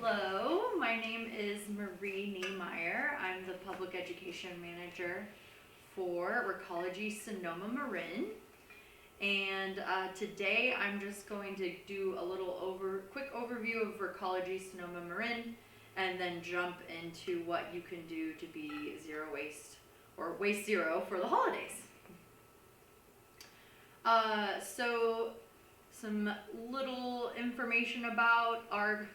Hello, my name is Marin Kneemeyer. I'm the Public Education Manager for Recology SonomaMarin. And today I'm just going to do a little quick overview of Recology SonomaMarin and then jump into what you can do to be zero waste or waste zero for the holidays. So some little information about our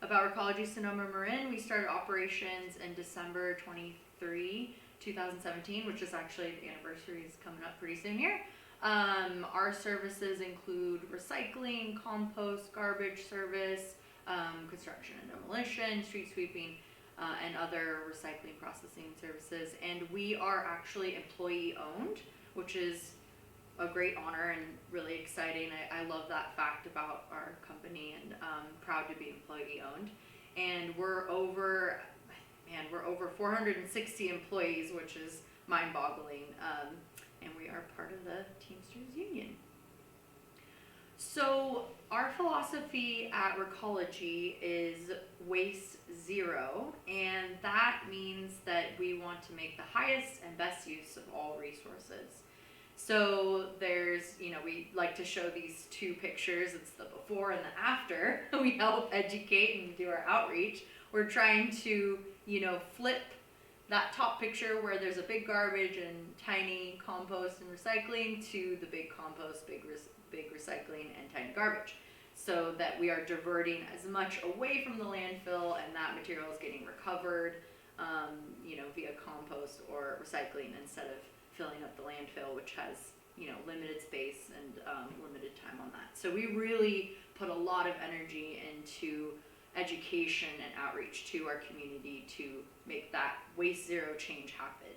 Recology SonomaMarin. We started operations in December 23, 2017, which is actually the anniversary is coming up pretty soon here. Our services include recycling, compost, garbage service, construction and demolition, street sweeping, and other recycling processing services. And we are actually employee owned, which is a great honor and really exciting. I love that fact about our company, and proud to be employee owned. And we're over 460 employees, which is mind-boggling. And we are part of the Teamsters Union. So our philosophy at Recology is waste zero, and that means that we want to make the highest and best use of all resources. So there's, we like to show these two pictures. It's the before and the after. We help educate and do our outreach. We're trying to, flip that top picture where there's a big garbage and tiny compost and recycling to the big compost, big recycling and tiny garbage, so that we are diverting as much away from the landfill and that material is getting recovered, via compost or recycling instead of filling up the landfill, which has, limited space and limited time on that. So we really put a lot of energy into education and outreach to our community to make that waste zero change happen.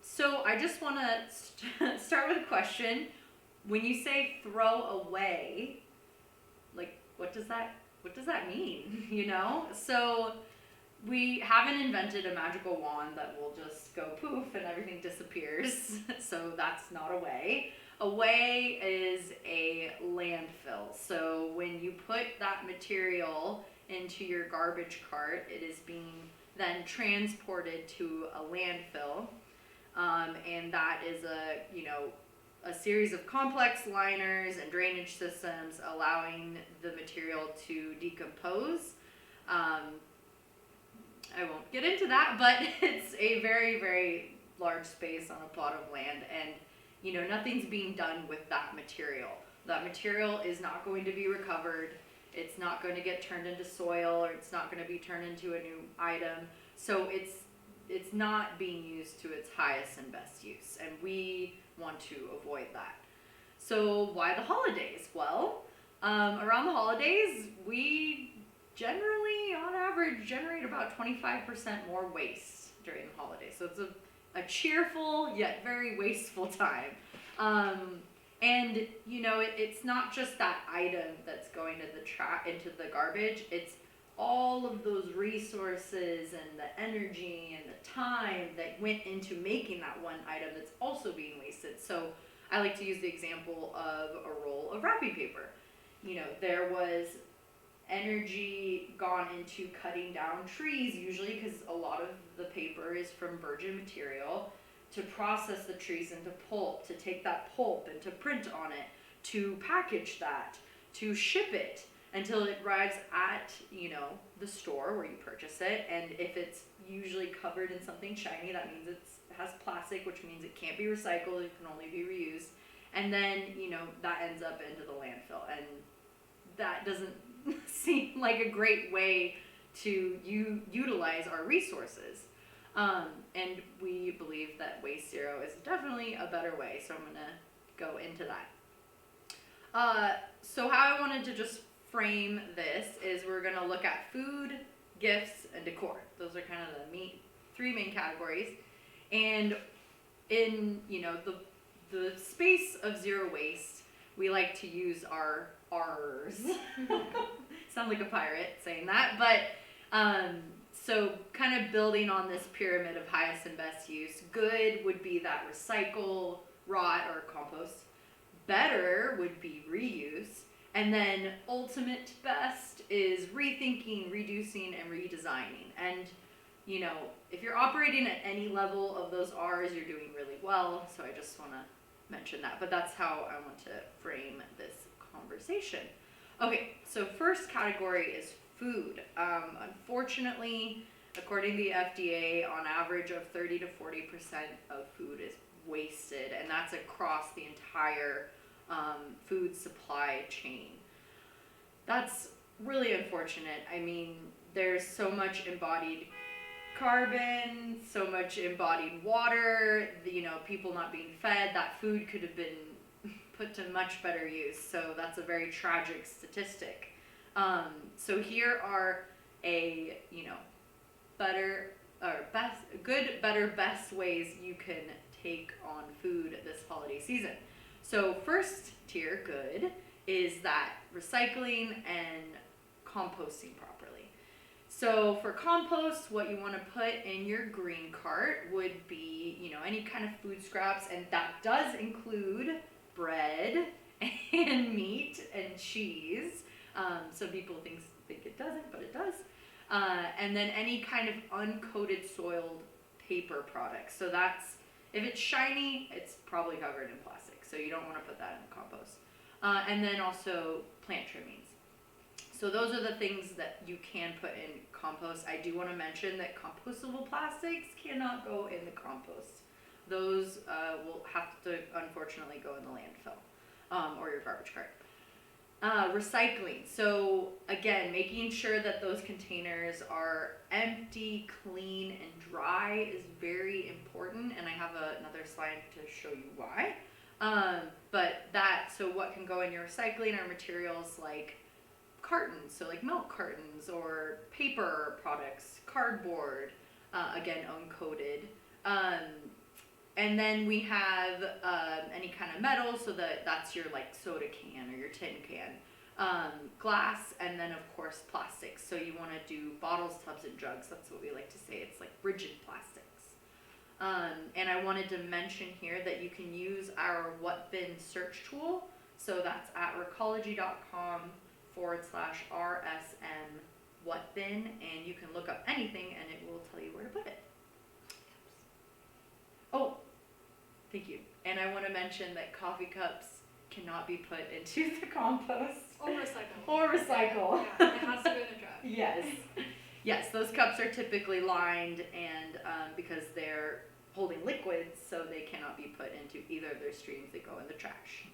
So I just want to start with a question. When you say throw away, like what does that mean? So we haven't invented a magical wand that will just go poof and everything disappears. So that's not a way. A way is a landfill. So when you put that material into your garbage cart, it is being then transported to a landfill. And that is a series of complex liners and drainage systems allowing the material to decompose. I won't get into that, but it's a very, very large space on a plot of land, and nothing's being done with that material. That material is not going to be recovered. It's not going to get turned into soil, or it's not going to be turned into a new item. So it's not being used to its highest and best use, and we want to avoid that. So why the holidays? Well, around the holidays, we generally, on average, generate about 25% more waste during the holidays. So it's a cheerful yet very wasteful time. And it's not just that item that's going to into the garbage. It's all of those resources and the energy and the time that went into making that one item that's also being wasted. So I like to use the example of a roll of wrapping paper. There was energy gone into cutting down trees, usually because a lot of the paper is from virgin material, to process the trees into pulp, to take that pulp and to print on it, to package that, to ship it until it arrives at the store where you purchase it. And if it's usually covered in something shiny, that means it has plastic, which means it can't be recycled, it can only be reused. And then that ends up into the landfill, and that doesn't seem like a great way to utilize our resources. And we believe that waste zero is definitely a better way, so I'm going to go into that. So how I wanted to just frame this is we're going to look at food, gifts, and decor. Those are kind of the three main categories. And in the space of zero waste, we like to use our R's. Sound like a pirate saying that, but so kind of building on this pyramid of highest and best use. Good would be that recycle, rot, or compost. Better would be reuse, And then ultimate best is rethinking, reducing, and redesigning. And you know, if you're operating at any level of those R's, you're doing really well. So I just want to mention that. But that's how I want to frame this conversation. Okay, so first category is food. Unfortunately, according to the FDA, on average of 30 to 40% of food is wasted, and that's across the entire food supply chain. That's really unfortunate. I mean, there's so much embodied carbon, so much embodied water, you know, people not being fed. That food could have been put to much better use. So that's a very tragic statistic. So here are a, you know, best ways you can take on food this holiday season. So first tier good is that recycling and composting properly. So for compost, what you want to put in your green cart would be, you know, any kind of food scraps, and that does include bread and meat and cheese. Some people think it doesn't, but it does. And then any kind of uncoated soiled paper products. So that's, if it's shiny, it's probably covered in plastic. So you don't want to put that in the compost. And then also plant trimmings. So those are the things that you can put in compost. I do want to mention that compostable plastics cannot go in the compost. Those will have to unfortunately go in the landfill or your garbage cart. Recycling. So again, making sure that those containers are empty, clean, and dry is very important. And I have another slide to show you why. So what can go in your recycling are materials like cartons, so like milk cartons or paper products, cardboard, again, uncoated. And then we have any kind of metal, so that's your like soda can or your tin can. Glass, and then of course plastics. So you want to do bottles, tubs, and jugs. That's what we like to say. It's like rigid plastics. And I wanted to mention here that you can use our What Bin search tool. So that's at recology.com /RSM What Bin, and you can look up anything and it will tell you where to put it. Oh, thank you. And I want to mention that coffee cups cannot be put into the compost. Or recycle. Yeah, it has to go in the trash. Yes. Yes, those cups are typically lined, and because they're holding liquids, so they cannot be put into either of their streams. They go in the trash.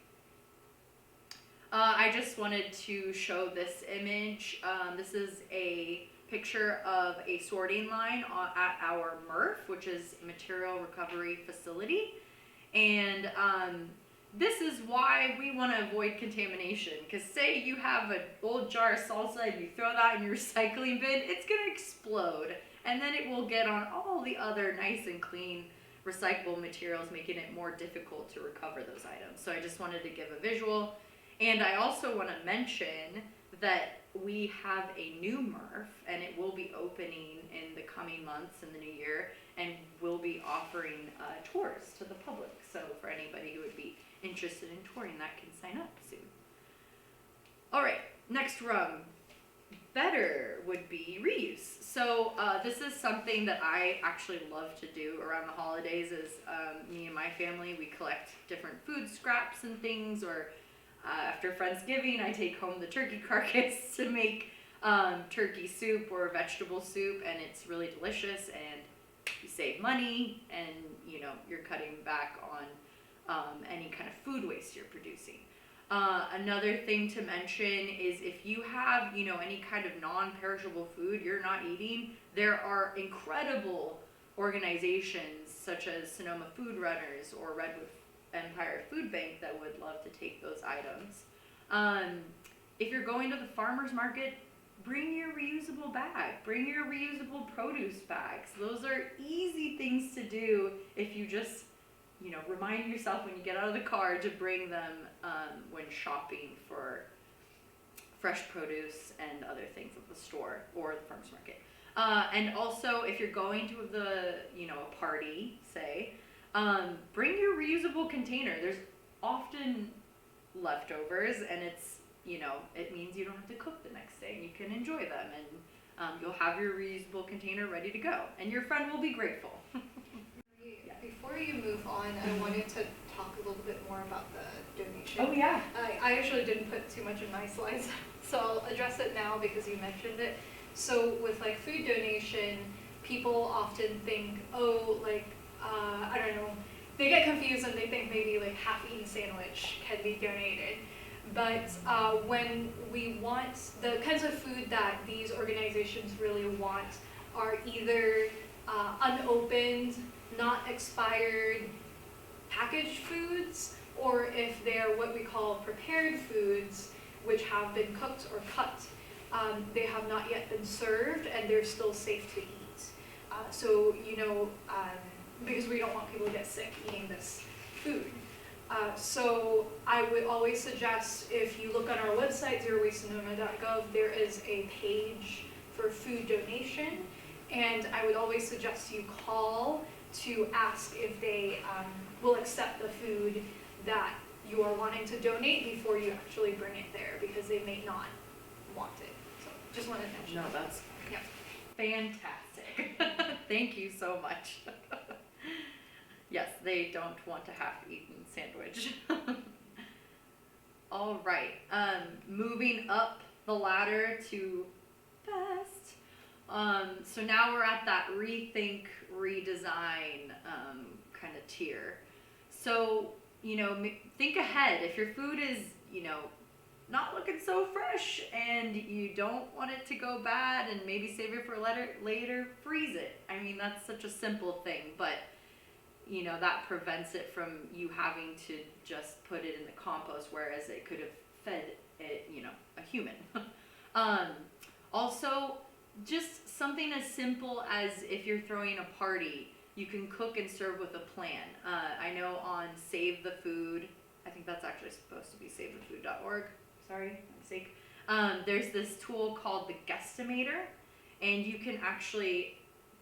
I just wanted to show this image. This is a picture of a sorting line at our MRF, which is Material Recovery Facility. And this is why we want to avoid contamination. Because say you have an old jar of salsa and you throw that in your recycling bin, it's going to explode. And then it will get on all the other nice and clean recyclable materials, making it more difficult to recover those items. So I just wanted to give a visual. And I also want to mention that we have a new MRF, and it will be opening in the coming months in the new year, and we'll be offering tours to the public. So for anybody who would be interested in touring, that can sign up soon. All right, next rung. Better would be reuse. So this is something that I actually love to do around the holidays. Is me and my family, we collect different food scraps and things, or after Friendsgiving, I take home the turkey carcass to make turkey soup or vegetable soup, and it's really delicious, and you save money, and you know, you're cutting back on any kind of food waste you're producing. Another thing to mention is if you have, you know, any kind of non-perishable food you're not eating, there are incredible organizations such as Sonoma Food Runners or Redwood Empire Food Bank that would love to take those items. If you're going to the farmer's market, bring your reusable bag. Bring your reusable produce bags. Those are easy things to do if you just, you know, remind yourself when you get out of the car to bring them when shopping for fresh produce and other things at the store or the farmer's market. And also, if you're going to a party, say, bring your reusable container. There's often leftovers, and it's it means you don't have to cook the next day and you can enjoy them, and you'll have your reusable container ready to go, and your friend will be grateful. Before you move on, I wanted to talk a little bit more about the donation. Oh yeah. I actually didn't put too much in my slides, so I'll address it now because you mentioned it. So with like food donation, people often think, oh, like, I don't know, they get confused and they think maybe like half-eaten sandwich can be donated. But when we want, the kinds of food that these organizations really want are either unopened, not expired packaged foods, or if they're what we call prepared foods, which have been cooked or cut, they have not yet been served and they're still safe to eat. So, because we don't want people to get sick eating this food. So I would always suggest, if you look on our website, zerowastesonoma.gov, there is a page for food donation, and I would always suggest you call to ask if they will accept the food that you are wanting to donate before you actually bring it there, because they may not want it. So just wanted to mention No, that's yeah. fantastic. Thank you so much. Yes, they don't want a half-eaten sandwich. All right, moving up the ladder to best. So now we're at that rethink, redesign kind of tier. So, think ahead. If your food is, not looking so fresh and you don't want it to go bad and maybe save it for later, freeze it. I mean, that's such a simple thing, but that prevents it from you having to just put it in the compost, whereas it could have fed it, a human. Also, just something as simple as if you're throwing a party, you can cook and serve with a plan. I know on Save the Food, I think that's actually supposed to be savethefood.org. Sorry, my mistake. There's this tool called the Guesstimator, and you can actually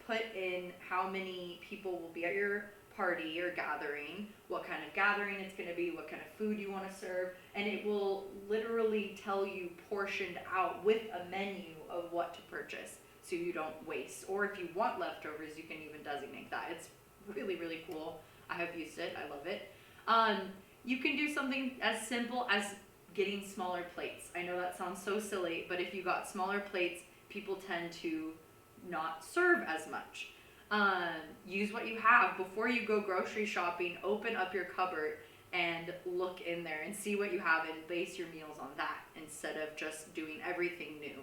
put in how many people will be at your party or gathering, what kind of gathering it's going to be, what kind of food you want to serve, and it will literally tell you portioned out with a menu of what to purchase so you don't waste. Or if you want leftovers, you can even designate that. It's really, really cool. I have used it. I love it. You can do something as simple as getting smaller plates. I know that sounds so silly, but if you got smaller plates, people tend to not serve as much. Use what you have. Before you go grocery shopping, open up your cupboard and look in there and see what you have and base your meals on that instead of just doing everything new.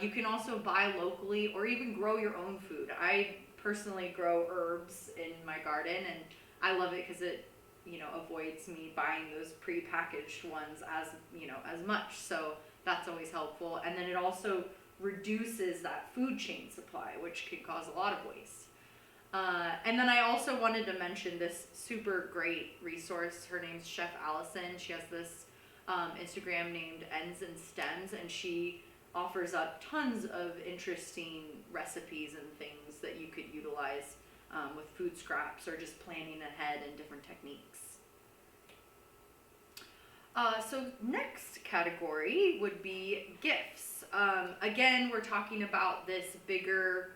You can also buy locally or even grow your own food. I personally grow herbs in my garden, and I love it because it avoids me buying those prepackaged ones as much. So that's always helpful. And then it also reduces that food chain supply, which can cause a lot of waste. And then I also wanted to mention this super great resource. Her name's Chef Allison. She has this Instagram named Ends and Stems, and she offers up tons of interesting recipes and things that you could utilize with food scraps or just planning ahead and different techniques. So next category would be gifts. Again, we're talking about this bigger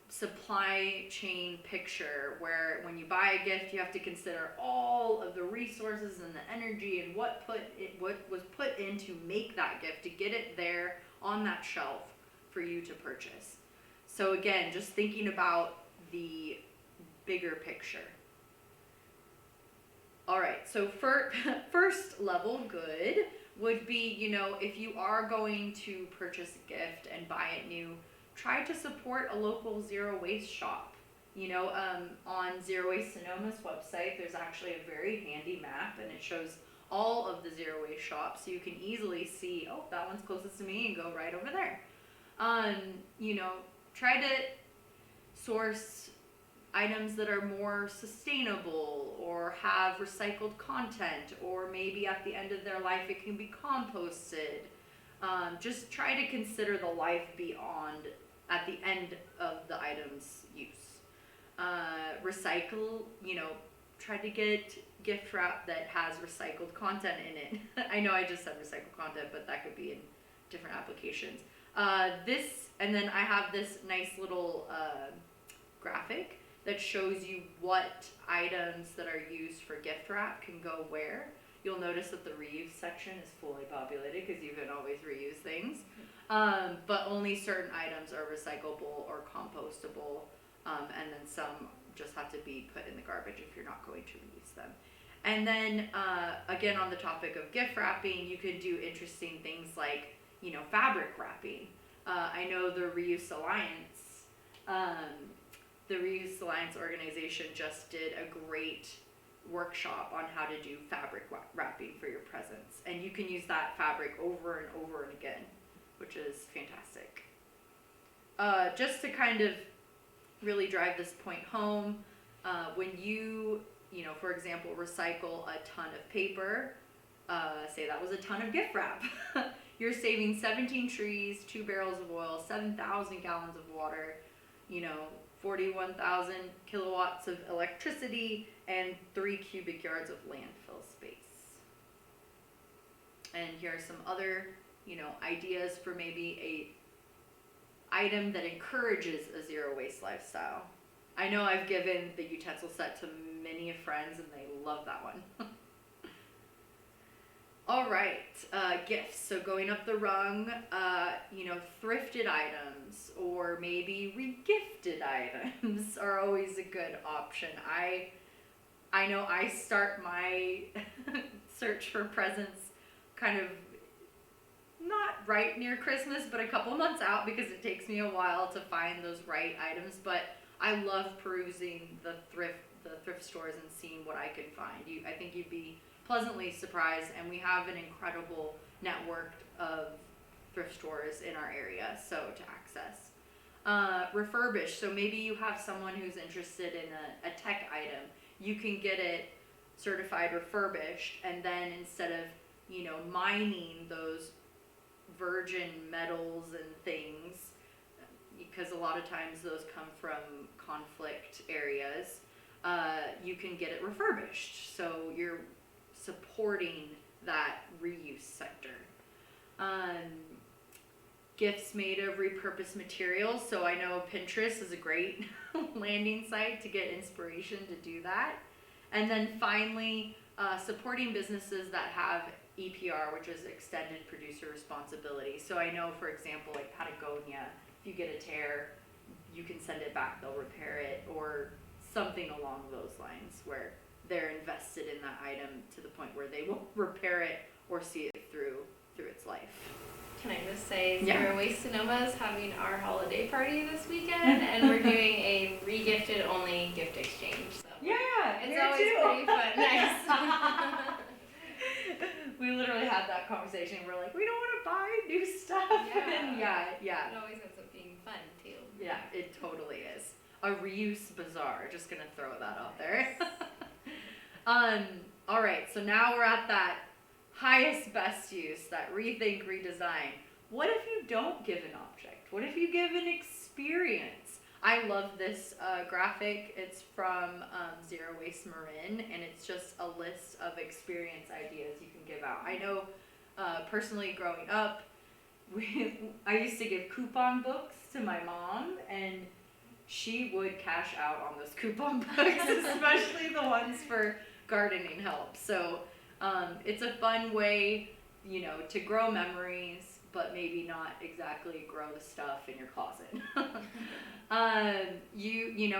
supply chain picture where when you buy a gift, you have to consider all of the resources and the energy and what was put in to make that gift, to get it there on that shelf for you to purchase. So again, just thinking about the bigger picture. All right, so for first level good would be, if you are going to purchase a gift and buy it new, try to support a local zero waste shop. On Zero Waste Sonoma's website, there's actually a very handy map, and it shows all of the zero waste shops, so you can easily see, oh, that one's closest to me, and go right over there. Try to source items that are more sustainable or have recycled content, or maybe at the end of their life it can be composted. Just try to consider the life beyond at the end of the item's use. Recycle, tried to get gift wrap that has recycled content in it. I know I just said recycled content, but that could be in different applications. And then I have this nice little graphic that shows you what items that are used for gift wrap can go where. You'll notice that the reuse section is fully populated because you can always reuse things. But only certain items are recyclable or compostable, and then some just have to be put in the garbage if you're not going to reuse them. And then, again, on the topic of gift wrapping, you could do interesting things like, fabric wrapping. I know the Reuse Alliance, organization just did a great workshop on how to do fabric wrapping for your presents. And you can use that fabric over and over and again, which is fantastic. Just to kind of really drive this point home, when you, for example, recycle a ton of paper, say that was a ton of gift wrap, you're saving 17 trees, 2 barrels of oil, 7,000 gallons of water, 41,000 kilowatts of electricity, and 3 cubic yards of landfill space. And here are some other, ideas for maybe a item that encourages a zero waste lifestyle. I know I've given the utensil set to many friends and they love that one. All right, gifts. So going up the rung, thrifted items or maybe regifted items are always a good option. I know I start my search for presents kind of not right near Christmas, but a couple months out because it takes me a while to find those right items. But I love perusing the thrift stores and seeing what I can find. I think you'd be pleasantly surprised, and we have an incredible network of thrift stores in our area, so to access. Refurbished, so maybe you have someone who's interested in a tech item, you can get it certified refurbished, and then instead of mining those virgin metals and things, because a lot of times those come from conflict areas, you can get it refurbished, so you're supporting that reuse sector. Gifts made of repurposed materials. So I know Pinterest is a great landing site to get inspiration to do that. And then finally, supporting businesses that have EPR, which is extended producer responsibility. So I know, for example, like Patagonia, if you get a tear, you can send it back, they'll repair it, or something along those lines where they're invested in that item to the point where they will repair it or see it through its life. Can I just say, Zero Waste Sonoma is having our holiday party this weekend, and we're doing a re-gifted only gift exchange. So Yeah, it's always pretty fun. Nice. We literally had that conversation. We're like, we don't want to buy new stuff. Yeah. And yeah. It always ends up being fun too. Yeah, it totally is. A reuse bazaar. Just gonna throw that out there. All right, so now we're at that highest best use, that rethink, redesign. What if you don't give an object? What if you give an experience? I love this graphic. It's from Zero Waste Marin, and it's just a list of experience ideas you can give out. I know personally growing up, I used to give coupon books to my mom, and she would cash out on those coupon books, especially the ones for gardening help. So it's a fun way, to grow memories, but maybe not exactly grow the stuff in your closet.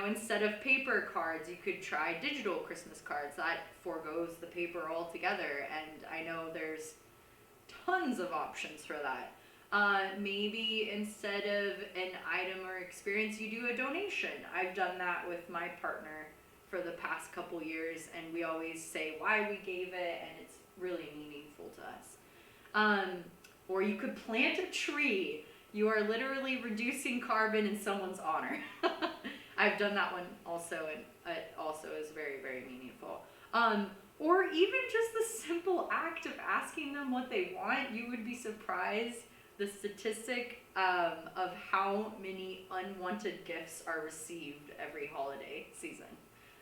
Instead of paper cards, you could try digital Christmas cards. That forgoes the paper altogether, and I know there's tons of options for that. Maybe instead of an item or experience, you do a donation. I've done that with my partner for the past couple years, and we always say why we gave it, and it's really meaningful to us. Or you could plant a tree. You are literally reducing carbon in someone's honor. I've done that one also, and it also is very, very meaningful. Or even just the simple act of asking them what they want. You would be surprised the statistic of how many unwanted gifts are received every holiday season.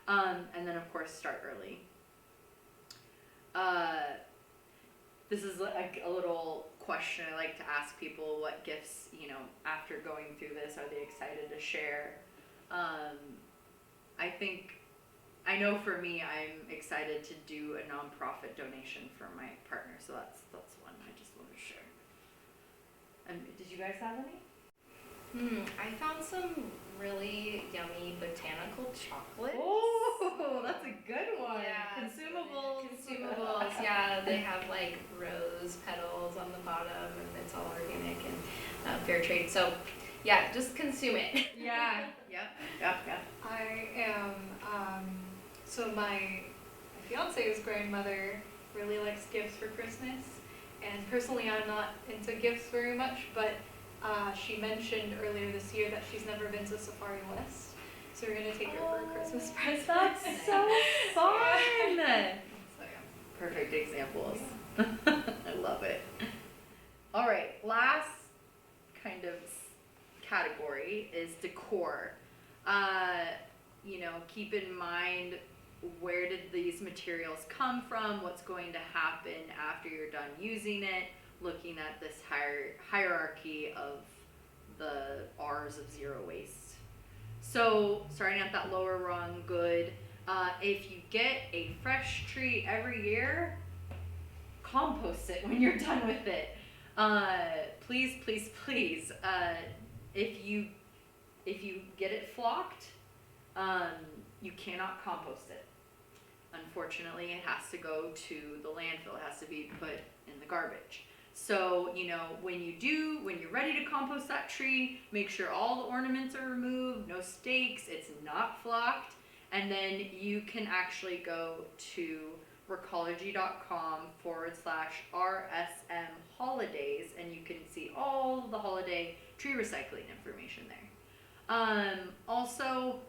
And then of course start early. This is like a little question I like to ask people: what gifts, after going through this, are they excited to share? I know for me, I'm excited to do a nonprofit donation for my partner, so that's one I just wanted to share. And did you guys have any? I found some really yummy botanical chocolates. Oh, that's a good one. Yeah, Consumables. Consumables, yeah. They have like rose petals on the bottom, and it's all organic and fair trade. So, yeah, just consume it. Yeah. Yep. I am, so my fiance's grandmother really likes gifts for Christmas, and personally I'm not into gifts very much, but she mentioned earlier this year that she's never been to Safari West, so we're going to take her for a Christmas present. That's so fun! So, yeah. Perfect examples. I love it. All right, last kind of category is decor. Keep in mind, where did these materials come from? What's going to happen after you're done using it? Looking at this hierarchy of the R's of zero waste. So starting at that lower rung, good. If you get a fresh tree every year, compost it when you're done with it. Please. If you get it flocked, you cannot compost it. Unfortunately, it has to go to the landfill. It has to be put in the garbage. So, when you're ready to compost that tree, make sure all the ornaments are removed, no stakes, it's not flocked, and then you can actually go to recology.com/RSM holidays, and you can see all the holiday tree recycling information there. Also,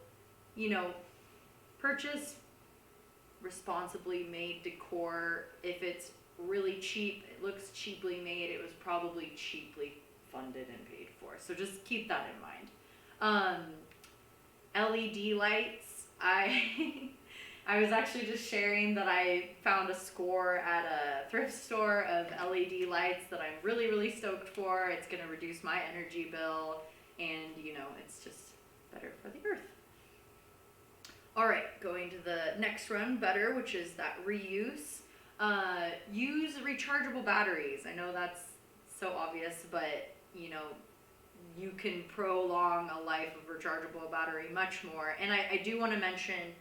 purchase responsibly made decor. If it's really cheap, it looks cheaply made, it was probably cheaply funded and paid for. So just keep that in mind. LED lights. I was actually just sharing that I found a score at a thrift store of LED lights that I'm really, really stoked for. It's going to reduce my energy bill, and it's just better for the earth. All right, going to the next run, better, which is that reuse. Use rechargeable batteries. I know that's so obvious, but you can prolong a life of rechargeable battery much more. And I do want to mention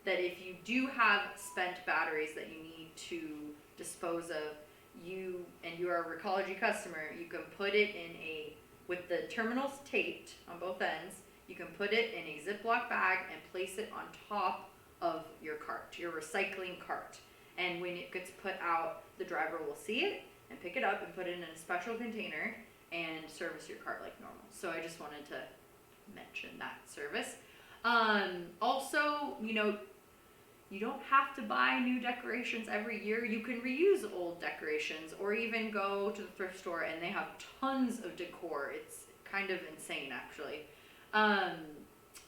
that if you do have spent batteries that you need to dispose of, you are a Recology customer, you can put it with the terminals taped on both ends, you can put it in a Ziploc bag and place it on top of your cart, your recycling cart. And when it gets put out, the driver will see it and pick it up and put it in a special container and service your cart like normal. So I just wanted to mention that service. Also, you don't have to buy new decorations every year. You can reuse old decorations, or even go to the thrift store and they have tons of decor. It's kind of insane, actually.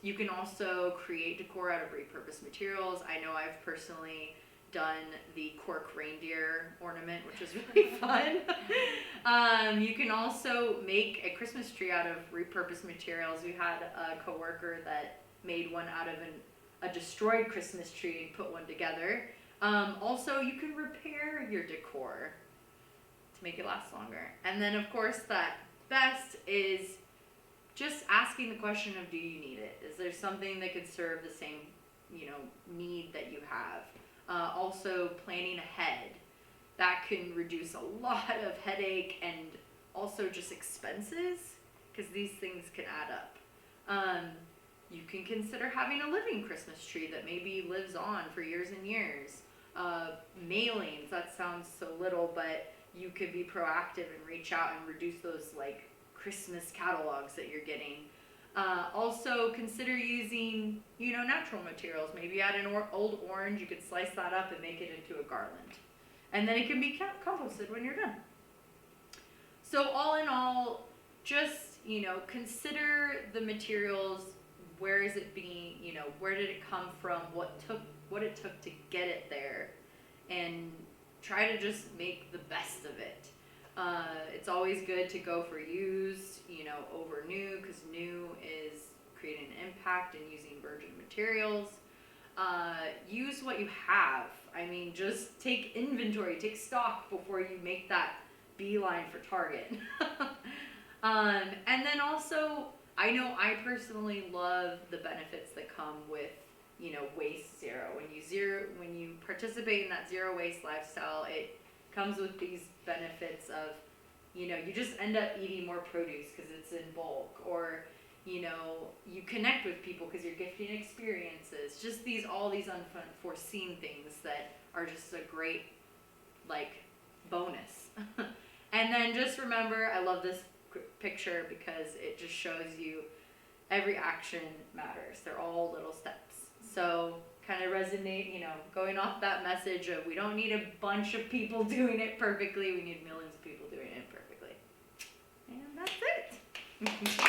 You can also create decor out of repurposed materials. I know I've personally done the cork reindeer ornament, which is really fun. You can also make a Christmas tree out of repurposed materials. We had a coworker that made one out of a destroyed Christmas tree and put one together. Also, you can repair your decor to make it last longer. And then, of course, that best is just asking the question of, do you need it? Is there something that could serve the same, need that you have? Also, planning ahead. That can reduce a lot of headache and also just expenses, because these things can add up. You can consider having a living Christmas tree that maybe lives on for years and years. Mailings, that sounds so little, but you could be proactive and reach out and reduce those Christmas catalogs that you're getting. Also consider using, natural materials. Maybe add an old orange, you could slice that up and make it into a garland. And then it can be composted when you're done. So all in all, just, consider the materials where is it being, where did it come from, what it took to get it there, and try to just make the best of it. It's always good to go for used, over new, because new is creating an impact and using virgin materials. Use what you have. I mean, just take inventory, take stock before you make that beeline for Target. And then also, I know I personally love the benefits that come with, waste zero. When you participate in that zero waste lifestyle, it comes with these benefits of, you just end up eating more produce because it's in bulk, or you connect with people because you're gifting experiences. Just all these unforeseen things that are just a great, bonus. And then just remember, I love this picture because it just shows you every action matters. They're all little steps. So kind of resonate, going off that message of we don't need a bunch of people doing it perfectly. We need millions of people doing it perfectly. And that's it.